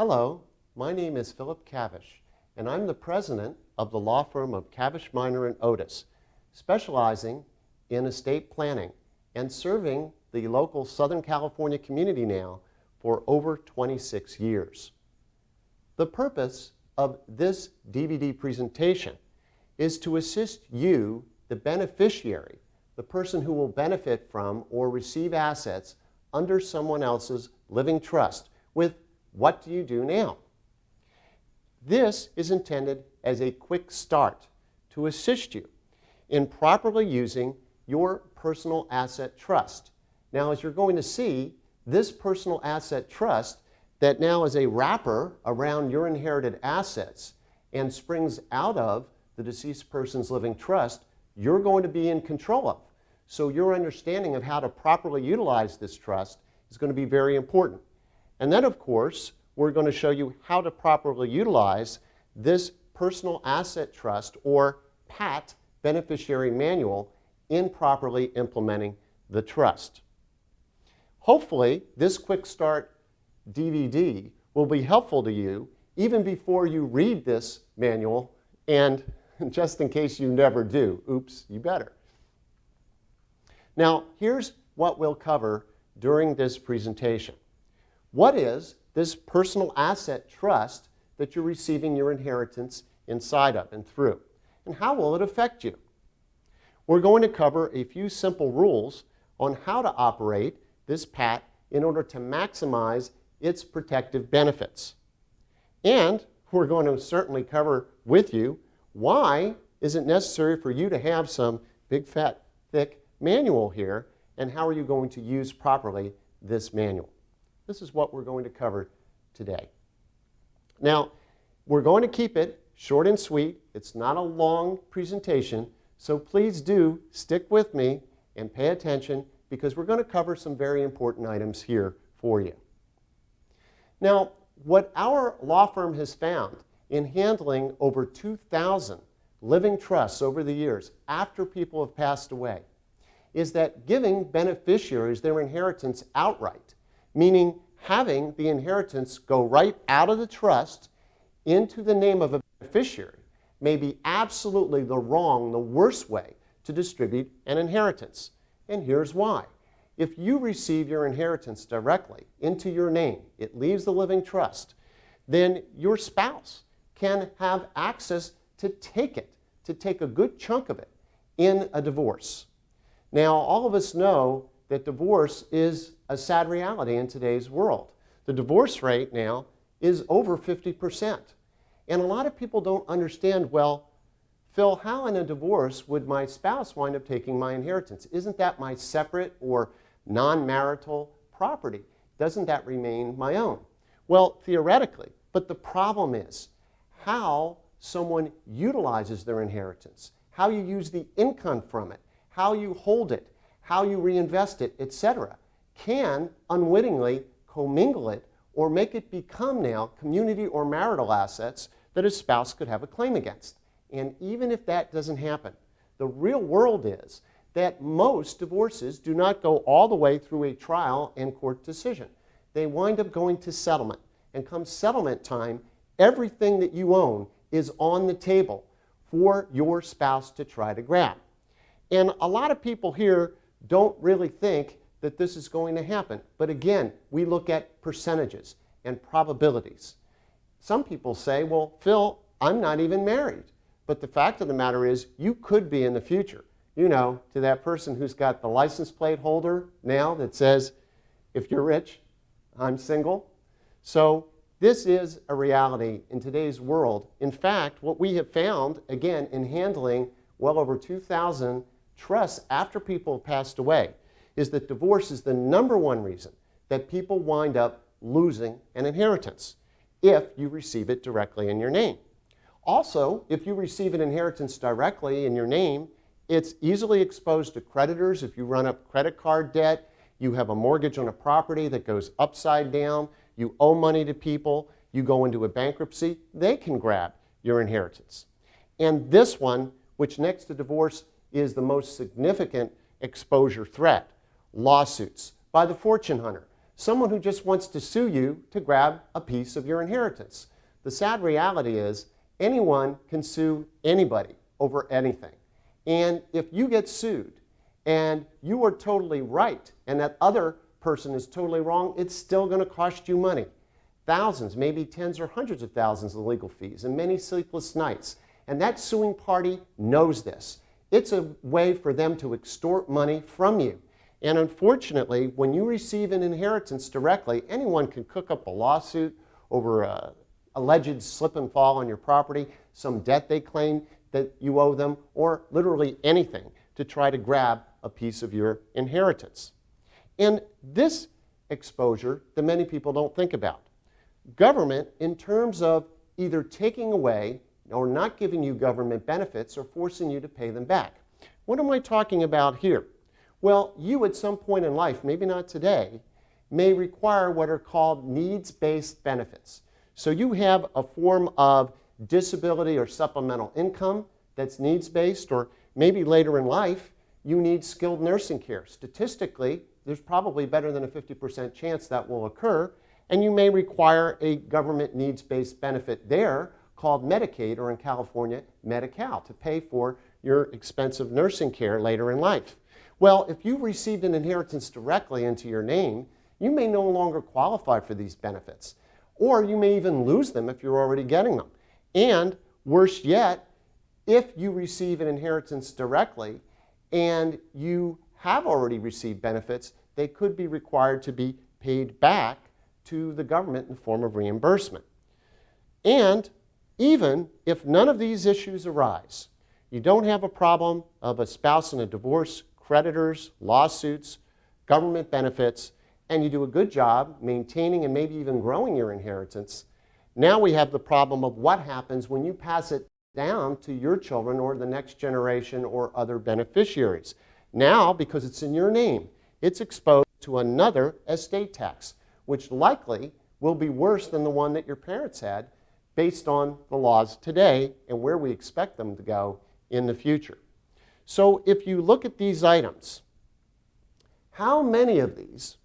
Hello, my name is Philip Cavish, and I'm the president of the law firm of Cavish, Minor, and Otis, specializing in estate planning and serving the local Southern California community now for over 26 years. The purpose of this DVD presentation is to assist you, the beneficiary, the person who will benefit from or receive assets under someone else's living trust, with what do you do now? This is intended as a quick start to assist you in properly using your personal asset trust. Now, as you're going to see, this personal asset trust that now is a wrapper around your inherited assets and springs out of the deceased person's living trust, you're going to be in control of. So your understanding of how to properly utilize this trust is going to be very important. And then, of course, we're going to show you how to properly utilize this personal asset trust, or PAT Beneficiary Manual, in properly implementing the trust. Hopefully, this quick start DVD will be helpful to you even before you read this manual, and just in case you never do, oops, you better. Now, here's what we'll cover during this presentation. What is this personal asset trust that you're receiving your inheritance inside of and through? And how will it affect you? We're going to cover a few simple rules on how to operate this PAT in order to maximize its protective benefits. And we're going to certainly cover with you why is it necessary for you to have some big, fat, thick manual here, and how are you going to use properly this manual. This is what we're going to cover today. Now, we're going to keep it short and sweet. It's not a long presentation, so please do stick with me and pay attention, because we're going to cover some very important items here for you. Now, what our law firm has found in handling over 2,000 living trusts over the years after people have passed away is that giving beneficiaries their inheritance outright, meaning having the inheritance go right out of the trust into the name of a beneficiary, may be absolutely the worst way to distribute an inheritance. And here's why. If you receive your inheritance directly into your name, it leaves the living trust, then your spouse can have access to take it, to take a good chunk of it in a divorce. Now, all of us know that divorce is a sad reality in today's world. The divorce rate now is over 50%. And a lot of people don't understand, well, Phil, how in a divorce would my spouse wind up taking my inheritance? Isn't that my separate or non-marital property? Doesn't that remain my own? Well, theoretically, but the problem is how someone utilizes their inheritance, how you use the income from it, how you hold it, how you reinvest it, etc., can unwittingly commingle it or make it become now community or marital assets that a spouse could have a claim against. And even if that doesn't happen, the real world is that most divorces do not go all the way through a trial and court decision. They wind up going to settlement. And come settlement time, everything that you own is on the table for your spouse to try to grab. And a lot of people here don't really think that this is going to happen. But again, we look at percentages and probabilities. Some people say, well, Phil, I'm not even married. But the fact of the matter is, you could be in the future. You know, to that person who's got the license plate holder now that says, if you're rich, I'm single. So this is a reality in today's world. In fact, what we have found, again, in handling well over 2,000 trusts after people have passed away, is that divorce is the #1 reason that people wind up losing an inheritance if you receive it directly in your name. Also, if you receive an inheritance directly in your name, it's easily exposed to creditors. If you run up credit card debt, you have a mortgage on a property that goes upside down, you owe money to people, you go into a bankruptcy, they can grab your inheritance. And this one, which next to divorce is the most significant exposure threat, lawsuits by the fortune hunter, someone who just wants to sue you to grab a piece of your inheritance. The sad reality is anyone can sue anybody over anything. And if you get sued and you are totally right and that other person is totally wrong, it's still going to cost you money. Thousands, maybe tens or hundreds of thousands of legal fees and many sleepless nights. And that suing party knows this. It's a way for them to extort money from you. And unfortunately, when you receive an inheritance directly, anyone can cook up a lawsuit over an alleged slip and fall on your property, some debt they claim that you owe them, or literally anything to try to grab a piece of your inheritance. And this exposure that many people don't think about. Government, in terms of either taking away or not giving you government benefits or forcing you to pay them back. What am I talking about here? Well, you at some point in life, maybe not today, may require what are called needs-based benefits. So you have a form of disability or supplemental income that's needs-based, or maybe later in life you need skilled nursing care. Statistically, there's probably better than a 50% chance that will occur, and you may require a government needs-based benefit there called Medicaid, or in California, Medi-Cal, to pay for your expensive nursing care later in life. Well, if you received an inheritance directly into your name, you may no longer qualify for these benefits, or you may even lose them if you're already getting them. And worse yet, if you receive an inheritance directly and you have already received benefits, they could be required to be paid back to the government in the form of reimbursement. And even if none of these issues arise, you don't have a problem of a spouse in a divorce, creditors, lawsuits, government benefits, and you do a good job maintaining and maybe even growing your inheritance, now we have the problem of what happens when you pass it down to your children or the next generation or other beneficiaries. Now, because it's in your name, it's exposed to another estate tax, which likely will be worse than the one that your parents had based on the laws today and where we expect them to go in the future. So if you look at these items, how many of these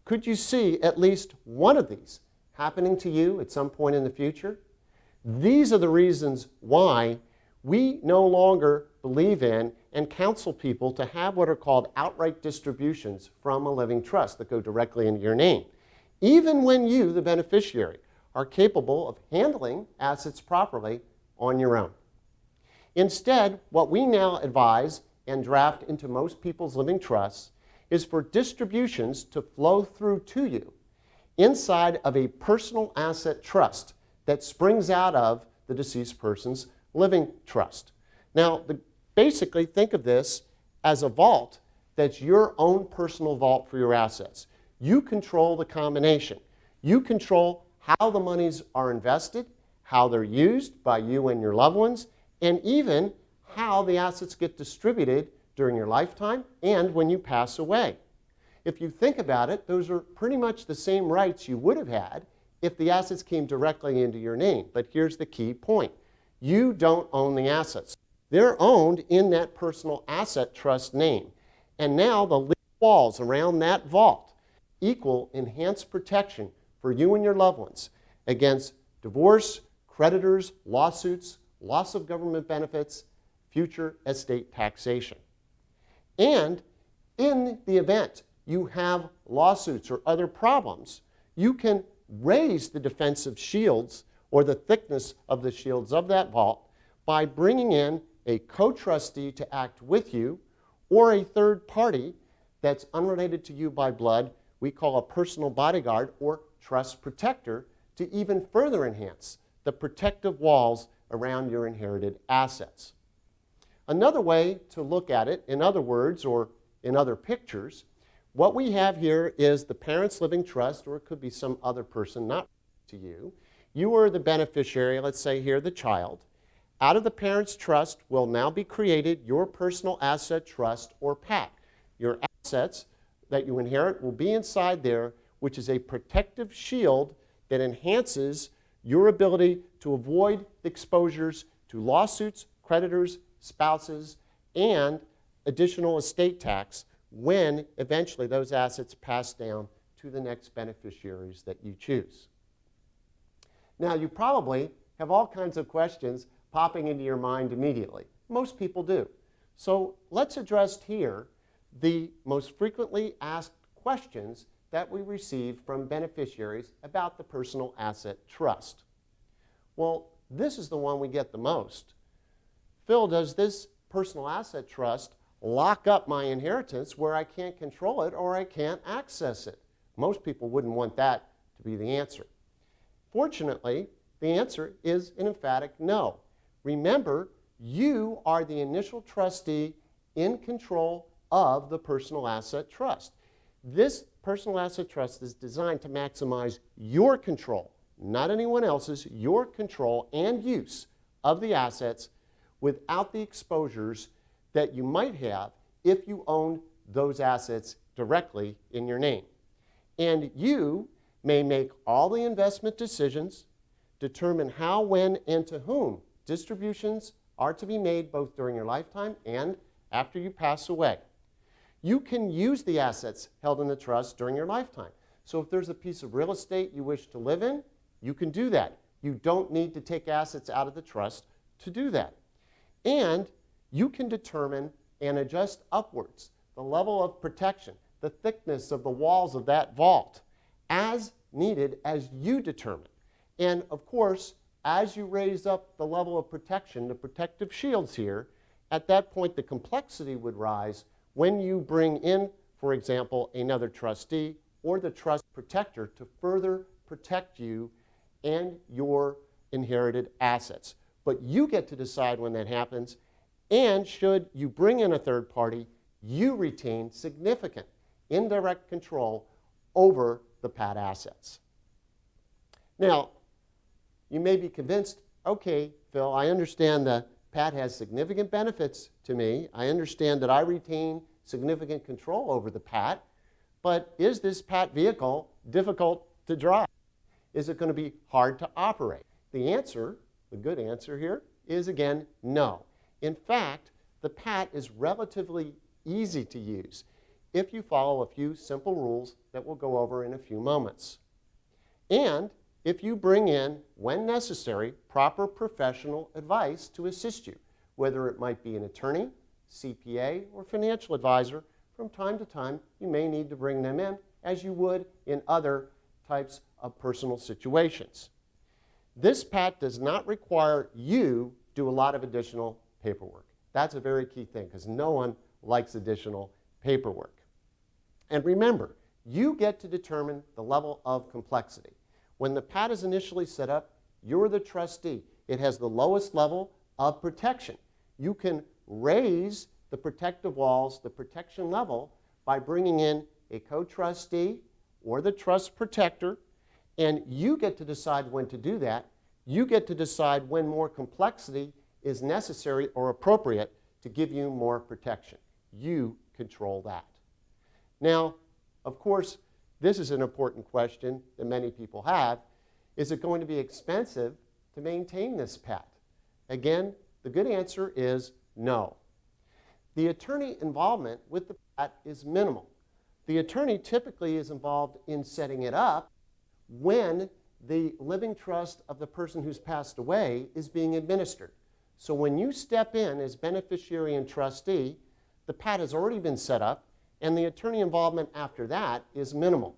could you see at least one of these happening to you at some point in the future? These are the reasons why we no longer believe in and counsel people to have what are called outright distributions from a living trust that go directly into your name, even when you, the beneficiary, are capable of handling assets properly on your own. Instead, what we now advise and draft into most people's living trusts is for distributions to flow through to you inside of a personal asset trust that springs out of the deceased person's living trust. Now, basically think of this as a vault that's your own personal vault for your assets. You control the combination. You control how the monies are invested, how they're used by you and your loved ones, and even how the assets get distributed during your lifetime and when you pass away. If you think about it, those are pretty much the same rights you would have had if the assets came directly into your name. But here's the key point. You don't own the assets. They're owned in that personal asset trust name. And now the legal walls around that vault equal enhanced protection for you and your loved ones against divorce, creditors, lawsuits, loss of government benefits, future estate taxation. And in the event you have lawsuits or other problems, you can raise the defensive shields or the thickness of the shields of that vault by bringing in a co-trustee to act with you or a third party that's unrelated to you by blood, we call a personal bodyguard or trust protector, to even further enhance the protective walls around your inherited assets. Another way to look at it, in other words, or in other pictures, what we have here is the parent's living trust, or it could be some other person not to you. You are the beneficiary, let's say here the child. Out of the parent's trust will now be created your personal asset trust, or PAT. Your assets that you inherit will be inside there, which is a protective shield that enhances your ability to avoid exposures to lawsuits, creditors, spouses, and additional estate tax when eventually those assets pass down to the next beneficiaries that you choose. Now, you probably have all kinds of questions popping into your mind immediately. Most people do. So let's address here the most frequently asked questions that we receive from beneficiaries about the personal asset trust. Well, this is the one we get the most. Phil, does this personal asset trust lock up my inheritance where I can't control it or I can't access it? Most people wouldn't want that to be the answer. Fortunately, the answer is an emphatic no. Remember, you are the initial trustee in control of the personal asset trust. This personal asset trust is designed to maximize your control, not anyone else's, your control and use of the assets without the exposures that you might have if you owned those assets directly in your name. And you may make all the investment decisions, determine how, when, and to whom distributions are to be made both during your lifetime and after you pass away. You can use the assets held in the trust during your lifetime. So if there's a piece of real estate you wish to live in, you can do that. You don't need to take assets out of the trust to do that. And you can determine and adjust upwards the level of protection, the thickness of the walls of that vault, as needed as you determine. And of course, as you raise up the level of protection, the protective shields here, at that point the complexity would rise when you bring in, for example, another trustee or the trust protector to further protect you and your inherited assets. But you get to decide when that happens, and should you bring in a third party, you retain significant indirect control over the PAT assets. Now, you may be convinced, okay, Phil, I understand the PAT has significant benefits to me. I understand that I retain significant control over the PAT, but is this PAT vehicle difficult to drive? Is it going to be hard to operate? The answer, the good answer here, is again, no. In fact, the PAT is relatively easy to use if you follow a few simple rules that we'll go over in a few moments. And if you bring in, when necessary, proper professional advice to assist you, whether it might be an attorney, CPA, or financial advisor, from time to time you may need to bring them in as you would in other types of personal situations. This PAT does not require you do a lot of additional paperwork. That's a very key thing because no one likes additional paperwork. And remember, you get to determine the level of complexity. When the PAT is initially set up, you're the trustee. It has the lowest level of protection. You can raise the protective walls, the protection level, by bringing in a co-trustee or the trust protector, and you get to decide when to do that. You get to decide when more complexity is necessary or appropriate to give you more protection. You control that. Now, of course, this is an important question that many people have. Is it going to be expensive to maintain this PAT? Again, the good answer is no. The attorney involvement with the PAT is minimal. The attorney typically is involved in setting it up when the living trust of the person who's passed away is being administered. So when you step in as beneficiary and trustee, the PAT has already been set up, and the attorney involvement after that is minimal.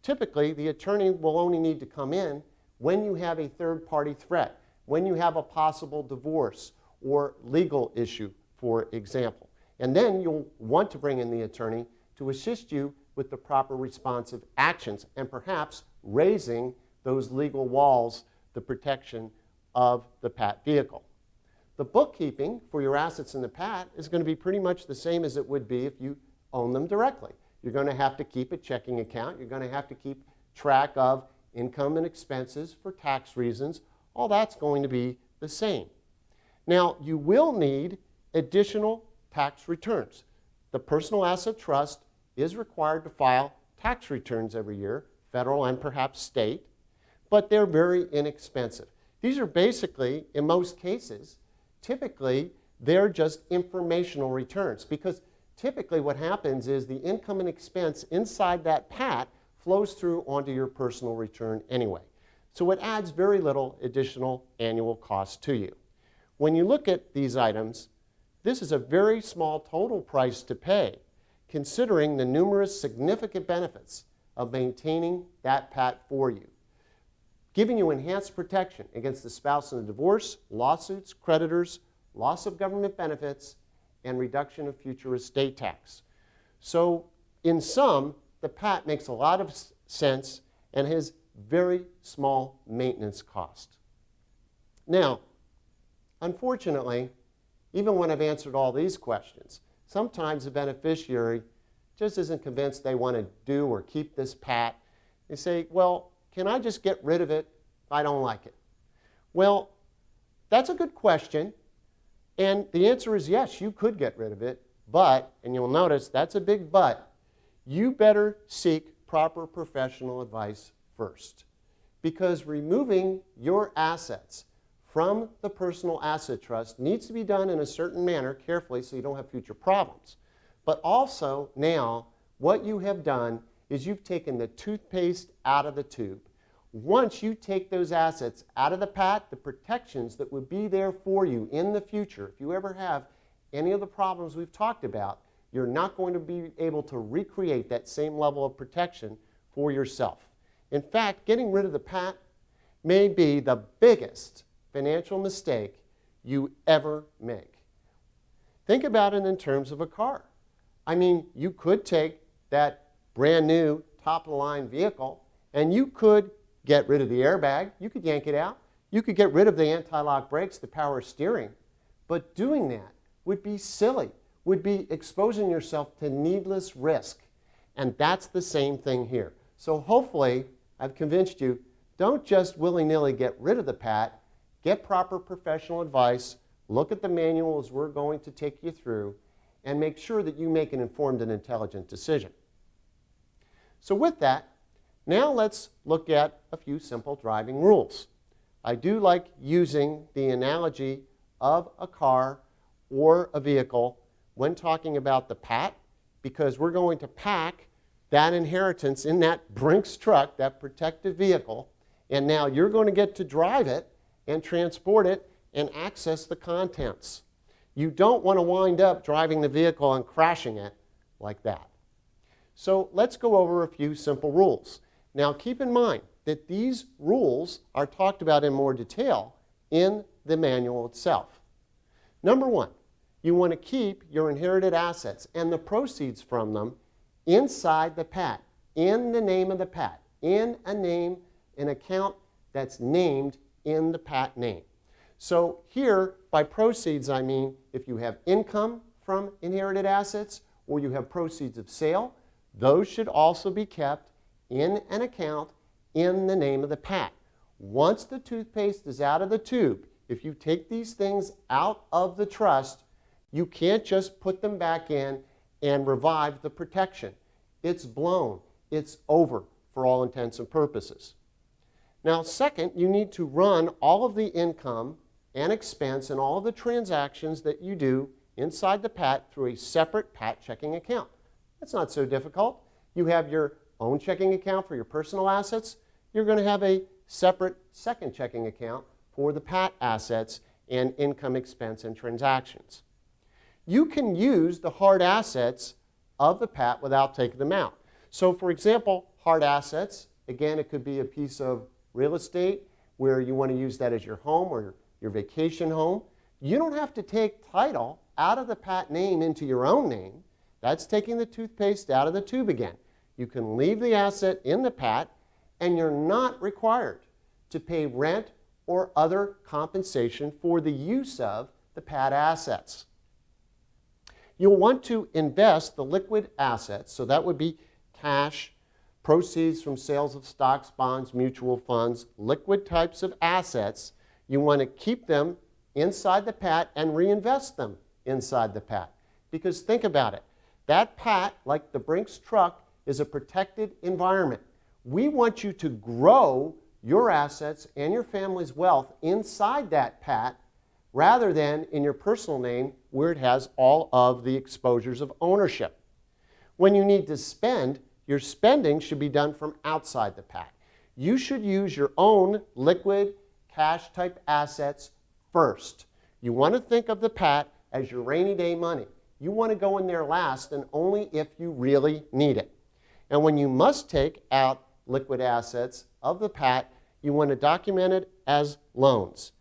Typically, the attorney will only need to come in when you have a third-party threat, when you have a possible divorce or legal issue, for example. And then you'll want to bring in the attorney to assist you with the proper responsive actions and perhaps raising those legal walls, the protection of the PAT vehicle. The bookkeeping for your assets in the PAT is going to be pretty much the same as it would be if you own them directly. You're going to have to keep a checking account. You're going to have to keep track of income and expenses for tax reasons. All that's going to be the same. Now, you will need additional tax returns. The personal asset trust is required to file tax returns every year, federal and perhaps state, but they're very inexpensive. These are basically, in most cases, typically they're just informational returns because typically what happens is the income and expense inside that PAT flows through onto your personal return anyway. So it adds very little additional annual cost to you. When you look at these items, this is a very small total price to pay, considering the numerous significant benefits of maintaining that PAT for you, giving you enhanced protection against the spouse in a divorce, lawsuits, creditors, loss of government benefits, and reduction of future estate tax. So in sum, the PAT makes a lot of sense and has very small maintenance cost. Now, unfortunately, even when I've answered all these questions, sometimes the beneficiary just isn't convinced they want to do or keep this PAT. They say, well, can I just get rid of it if I don't like it? Well, that's a good question. And the answer is yes, you could get rid of it. But, and you'll notice that's a big but, you better seek proper professional advice first. Because removing your assets from the personal asset trust needs to be done in a certain manner carefully so you don't have future problems. But also now what you have done is you've taken the toothpaste out of the tube. Once you take those assets out of the PAT, the protections that would be there for you in the future, if you ever have any of the problems we've talked about, you're not going to be able to recreate that same level of protection for yourself. In fact, getting rid of the PAT may be the biggest financial mistake you ever make. Think about it in terms of a car. I mean, you could take that brand new top-of-the-line vehicle and you could get rid of the airbag, you could yank it out, you could get rid of the anti-lock brakes, the power steering, but doing that would be silly, would be exposing yourself to needless risk. And that's the same thing here. So hopefully I've convinced you, don't just willy-nilly get rid of the PAT, get proper professional advice, look at the manuals we're going to take you through, and make sure that you make an informed and intelligent decision. So with that, now let's look at a few simple driving rules. I do like using the analogy of a car or a vehicle when talking about the PAT, because we're going to pack that inheritance in that Brinks truck, that protective vehicle, and now you're going to get to drive it and transport it and access the contents. You don't want to wind up driving the vehicle and crashing it like that. So let's go over a few simple rules. Now keep in mind that these rules are talked about in more detail in the manual itself. Number one, you want to keep your inherited assets and the proceeds from them inside the PAT, in the name of the PAT, in a name, an account that's named in the PAT name. So here, by proceeds, I mean if you have income from inherited assets or you have proceeds of sale, those should also be kept in an account in the name of the PAT. Once the toothpaste is out of the tube, if you take these things out of the trust, you can't just put them back in and revive the protection. It's blown. It's over for all intents and purposes. Now, second, you need to run all of the income and expense and all of the transactions that you do inside the PAT through a separate PAT checking account. That's not so difficult. You have your own checking account for your personal assets. You're going to have a separate second checking account for the PAT assets and income, expense, and transactions. You can use the hard assets of the PAT without taking them out. So for example, hard assets, again, it could be a piece of real estate where you want to use that as your home or your vacation home. You don't have to take title out of the PAT name into your own name. That's taking the toothpaste out of the tube again. You can leave the asset in the PAT and you're not required to pay rent or other compensation for the use of the PAT assets. You'll want to invest the liquid assets, so that would be cash, proceeds from sales of stocks, bonds, mutual funds, liquid types of assets. You want to keep them inside the PAT and reinvest them inside the PAT. Because think about it, that PAT, like the Brinks truck, is a protected environment. We want you to grow your assets and your family's wealth inside that PAT rather than in your personal name where it has all of the exposures of ownership. When you need to spend, your spending should be done from outside the PAT. You should use your own liquid cash type assets first. You want to think of the PAT as your rainy day money. You want to go in there last and only if you really need it. And when you must take out liquid assets of the PAT, you want to document it as loans.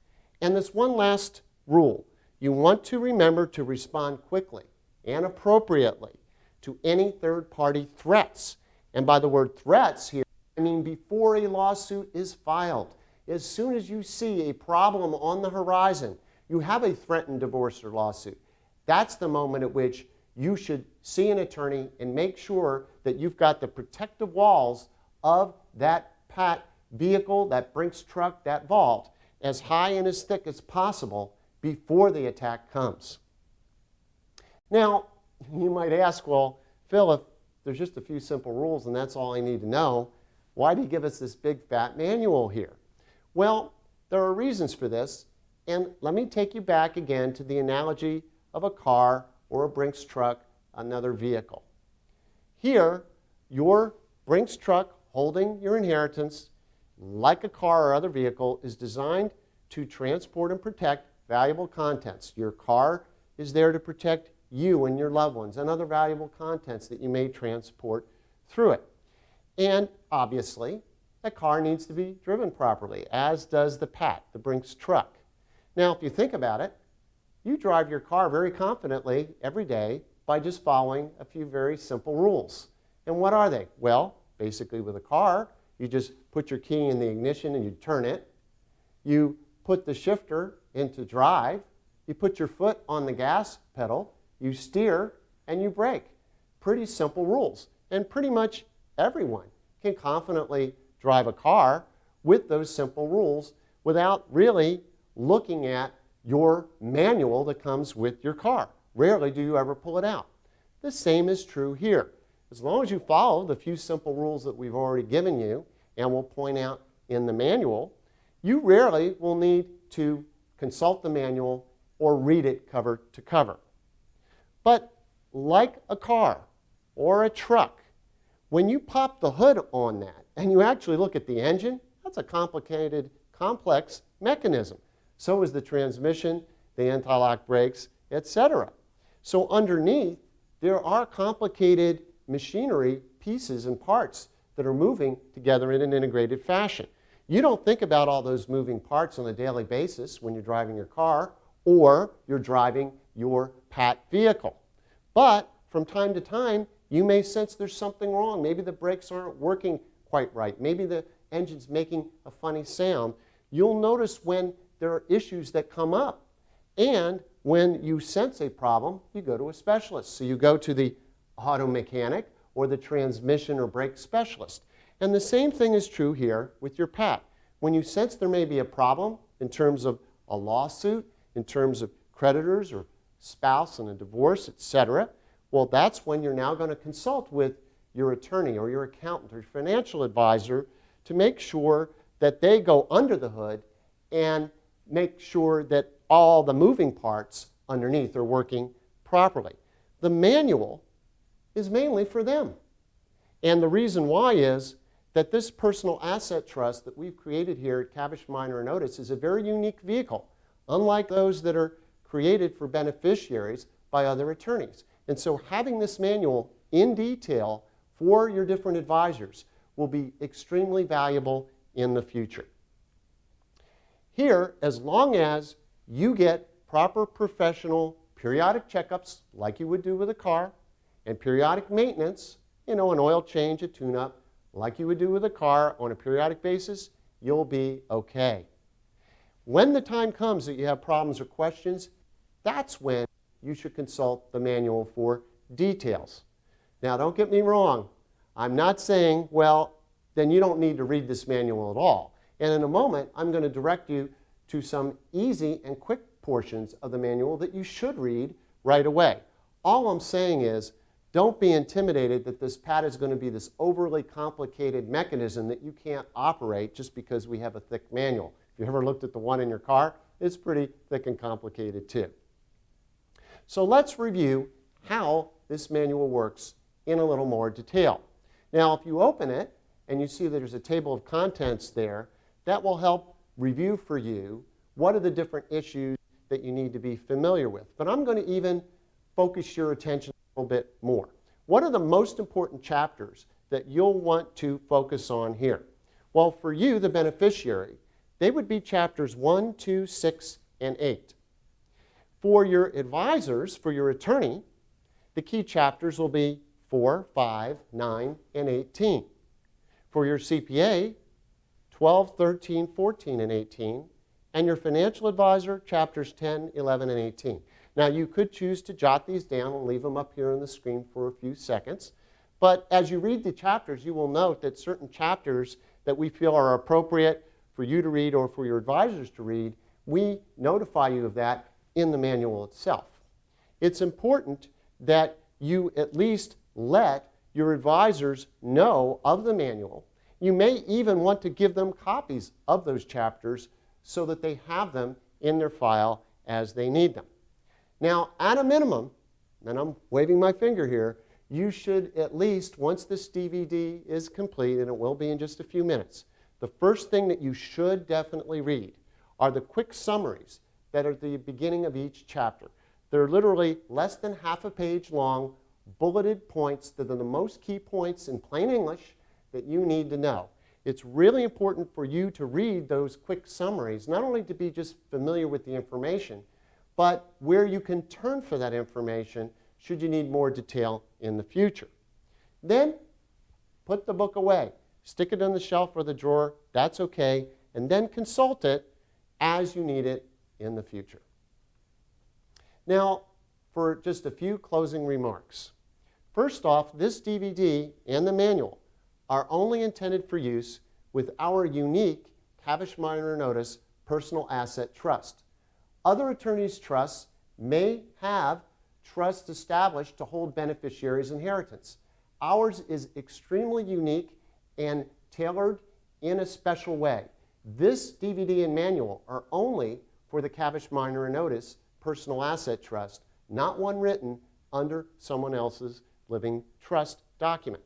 And this one last rule, you want to remember to respond quickly and appropriately to any third-party threats. And by the word threats here, I mean before a lawsuit is filed. As soon as you see a problem on the horizon, you have a threatened divorce or lawsuit. That's the moment at which you should see an attorney and make sure that you've got the protective walls of that PAT vehicle, that Brinks truck, that vault, as high and as thick as possible before the attack comes. Now, you might ask, well, Phil, if there's just a few simple rules and that's all I need to know, why do you give us this big fat manual here? Well, there are reasons for this, and let me take you back again to the analogy of a car or a Brinks truck, another vehicle. Here, your Brinks truck holding your inheritance, like a car or other vehicle, is designed to transport and protect valuable contents. Your car is there to protect you and your loved ones and other valuable contents that you may transport through it. And obviously, the car needs to be driven properly, as does the PAT, the Brinks truck. Now, if you think about it, you drive your car very confidently every day by just following a few very simple rules. And what are they? Well, basically with a car, you just put your key in the ignition and you turn it. You put the shifter into drive. You put your foot on the gas pedal. You steer and you brake. Pretty simple rules. And pretty much everyone can confidently drive a car with those simple rules without really looking at your manual that comes with your car. Rarely do you ever pull it out. The same is true here. As long as you follow the few simple rules that we've already given you and we'll point out in the manual, you rarely will need to consult the manual or read it cover to cover. But like a car or a truck, when you pop the hood on that and you actually look at the engine, that's a complicated, complex mechanism. So is the transmission, the anti-lock brakes, etc. So underneath, there are complicated machinery pieces and parts that are moving together in an integrated fashion. You don't think about all those moving parts on a daily basis when you're driving your car or you're driving your PAT vehicle. But from time to time, you may sense there's something wrong. Maybe the brakes aren't working quite right. Maybe the engine's making a funny sound. You'll notice when there are issues that come up. And when you sense a problem, you go to a specialist. So you go to the auto mechanic or the transmission or brake specialist. And the same thing is true here with your PAT. When you sense there may be a problem in terms of a lawsuit, in terms of creditors or spouse and a divorce, etc., well, that's when you're now going to consult with your attorney or your accountant or your financial advisor to make sure that they go under the hood and make sure that all the moving parts underneath are working properly. The manual is mainly for them. And the reason why is that this personal asset trust that we've created here at Cavish Minor & Otis is a very unique vehicle, unlike those that are created for beneficiaries by other attorneys. And so having this manual in detail for your different advisors will be extremely valuable in the future. Here, as long as you get proper professional periodic checkups like you would do with a car, and periodic maintenance, an oil change, a tune-up, like you would do with a car on a periodic basis, you'll be okay. When the time comes that you have problems or questions, that's when you should consult the manual for details. Now, don't get me wrong. I'm not saying, well, then you don't need to read this manual at all. And in a moment, I'm going to direct you to some easy and quick portions of the manual that you should read right away. All I'm saying is, don't be intimidated that this PAT is going to be this overly complicated mechanism that you can't operate just because we have a thick manual. If you ever looked at the one in your car, it's pretty thick and complicated too. So let's review how this manual works in a little more detail. Now, if you open it and you see that there's a table of contents there, that will help review for you what are the different issues that you need to be familiar with. But I'm going to even focus your attention a little bit more. What are the most important chapters that you'll want to focus on here? Well, for you, the beneficiary, they would be chapters 1, 2, 6, and 8. For your advisors, for your attorney, the key chapters will be 4, 5, 9, and 18. For your CPA, 12, 13, 14, and 18. And your financial advisor, chapters 10, 11, and 18. Now, you could choose to jot these down and leave them up here on the screen for a few seconds. But as you read the chapters, you will note that certain chapters that we feel are appropriate for you to read or for your advisors to read, we notify you of that in the manual itself. It's important that you at least let your advisors know of the manual. You may even want to give them copies of those chapters so that they have them in their file as they need them. Now, at a minimum, and I'm waving my finger here, you should at least, once this DVD is complete, and it will be in just a few minutes, the first thing that you should definitely read are the quick summaries that are at the beginning of each chapter. They're literally less than half a page long, bulleted points that are the most key points in plain English that you need to know. It's really important for you to read those quick summaries, not only to be just familiar with the information, but where you can turn for that information should you need more detail in the future. Then put the book away. Stick it on the shelf or the drawer, that's okay, and then consult it as you need it in the future. Now, for just a few closing remarks. First off, this DVD and the manual are only intended for use with our unique Cavish Minor Notice Personal Asset Trust. Other attorneys' trusts may have trusts established to hold beneficiaries' inheritance. Ours is extremely unique and tailored in a special way. This DVD and manual are only for the Cavish Minor Notice Personal Asset Trust, not one written under someone else's living trust document.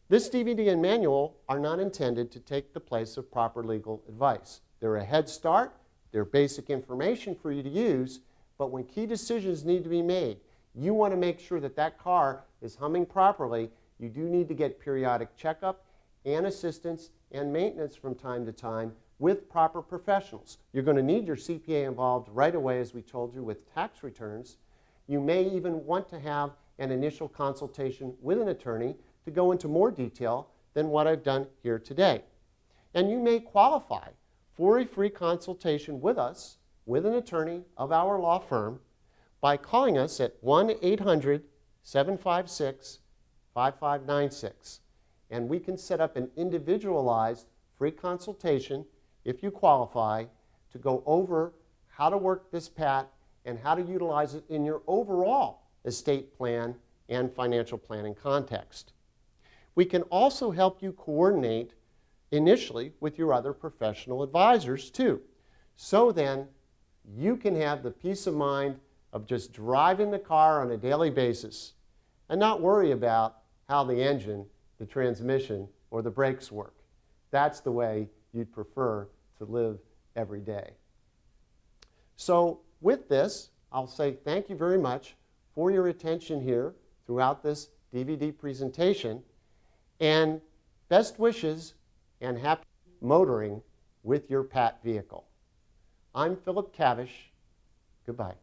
This DVD and manual are not intended to take the place of proper legal advice. They're a head start, they're basic information for you to use, but when key decisions need to be made, you want to make sure that that car is humming properly. You do need to get periodic checkup and assistance and maintenance from time to time with proper professionals. You're going to need your CPA involved right away, as we told you, with tax returns. You may even want to have an initial consultation with an attorney to go into more detail than what I've done here today. And you may qualify for a free consultation with us, with an attorney of our law firm, by calling us at 1-800-756-5596. And we can set up an individualized free consultation, if you qualify, to go over how to work this PAT and how to utilize it in your overall estate plan and financial planning context. We can also help you coordinate initially with your other professional advisors too. So then you can have the peace of mind of just driving the car on a daily basis and not worry about how the engine, the transmission, or the brakes work. That's the way you'd prefer to live every day. So with this, I'll say thank you very much for your attention here throughout this DVD presentation, and best wishes and happy motoring with your PAT vehicle. I'm Philip Cavish. Goodbye.